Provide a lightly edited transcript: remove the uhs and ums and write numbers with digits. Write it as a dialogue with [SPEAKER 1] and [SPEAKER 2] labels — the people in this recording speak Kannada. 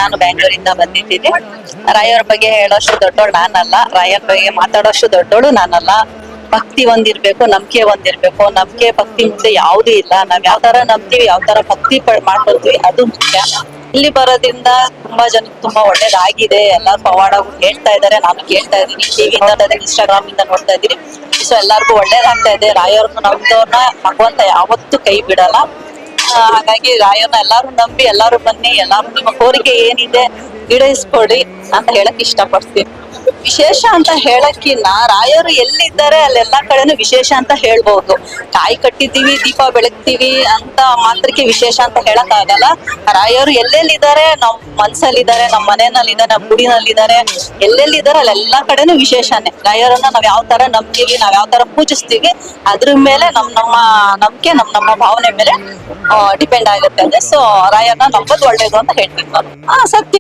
[SPEAKER 1] ನಾನು ಬ್ಯಾಂಗ್ಳೂರಿಂದ ಬಂದಿದ್ದೀನಿ. ರಾಯರ ಬಗ್ಗೆ ಹೇಳೋಷ್ಟು ದೊಡ್ಡೋಳು ನಾನಲ್ಲ, ರಾಯರ ಬಗ್ಗೆ ಮಾತಾಡೋಷ್ಟು ದೊಡ್ಡೋಳು ನಾನಲ್ಲ. ಭಕ್ತಿ ಒಂದಿರ್ಬೇಕು, ನಂಬಿಕೆ ಒಂದಿರ್ಬೇಕು. ನಂಬಿಕೆ ಭಕ್ತಿ ಮುಂದೆ ಯಾವ್ದು ಇಲ್ಲ. ನಾವ್ ಯಾವ ತರ ನಂಬ್ತೀವಿ, ಯಾವ ತರ ಭಕ್ತಿ ಮಾಡ್ಕೊಳ್ತೀವಿ, ಅದು ಮುಖ್ಯ. ಇಲ್ಲಿ ಬರೋದ್ರಿಂದ ತುಂಬಾ ಜನಕ್ಕೆ ತುಂಬಾ ಒಳ್ಳೇದಾಗಿದೆ. ಎಲ್ಲಾರು ಪವಾಡ ಹೇಳ್ತಾ ಇದಾರೆ, ನಾನು ಕೇಳ್ತಾ ಇದ್ದೀನಿ, ಟಿವಿಯಿಂದ ಇನ್ಸ್ಟಾಗ್ರಾಮ್ ಇಂದ ನೋಡ್ತಾ ಇದ್ದೀನಿ. ಸೊ ಎಲ್ಲಾರ್ಗು ಒಳ್ಳೇದಾಗ್ತಾ ಇದೆ. ರಾಯರ್ನು ನಮ್ದವ್ರನ್ನ ಭಗವಂತ ಯಾವತ್ತೂ ಕೈ ಬಿಡಲ್ಲ. ಹಾಗಾಗಿ ರಾಯರ್ನ ಎಲ್ಲಾರು ನಂಬಿ, ಎಲ್ಲಾರು ಬನ್ನಿ, ಎಲ್ಲಾರು ನಿಮ್ಮ ಕೋರಿಕೆ ಏನಿದೆ ಈಡೇರಿಸ್ಕೊಡಿ ಅಂತ ಹೇಳಕ್ ಇಷ್ಟಪಡ್ತೀನಿ. ವಿಶೇಷ ಅಂತ ಹೇಳಕ್ಕಿನ್ನ ರಾಯರು ಎಲ್ಲಿದ್ದಾರೆ ಅಲ್ಲೆಲ್ಲಾ ಕಡೆನೂ ವಿಶೇಷ ಅಂತ ಹೇಳ್ಬಹುದು. ಕಾಯಿ ಕಟ್ಟಿದ್ದೀವಿ, ದೀಪ ಬೆಳಗ್ತೀವಿ ಅಂತ ಮಾತ್ರಕ್ಕೆ ವಿಶೇಷ ಅಂತ ಹೇಳಕ್ ಆಗಲ್ಲ. ರಾಯರು ಎಲ್ಲೆಲ್ಲಿದ್ದಾರೆ, ನಮ್ ಮನ್ಸಲ್ಲಿದ್ದಾರೆ, ನಮ್ ಮನೆಯಲ್ಲಿದ್ದಾರೆ, ನಮ್ ಗುಡಿನಲ್ಲಿದ್ದಾರೆ, ಎಲ್ಲೆಲ್ಲಿದ್ದಾರೆ ಅಲ್ಲೆಲ್ಲಾ ಕಡೆನೂ ವಿಶೇಷನೇ. ರಾಯರನ್ನ ನಾವ್ ಯಾವ ತರ ನಂಬ್ತೀವಿ, ನಾವ್ ಯಾವ ತರ ಪೂಜಿಸ್ತೀವಿ, ಅದ್ರ ಮೇಲೆ ನಮ್ಮ ನಂಬಿಕೆ, ನಮ್ಮ ಭಾವನೆ ಮೇಲೆ ಡಿಪೆಂಡ್ ಆಗುತ್ತೆ. ಸೊ ರಾಯರ್ನ ನಂಬೋದು ಒಳ್ಳೇದು ಅಂತ ಹೇಳ್ತೀನಿ ನಾನು. ಸತ್ಯ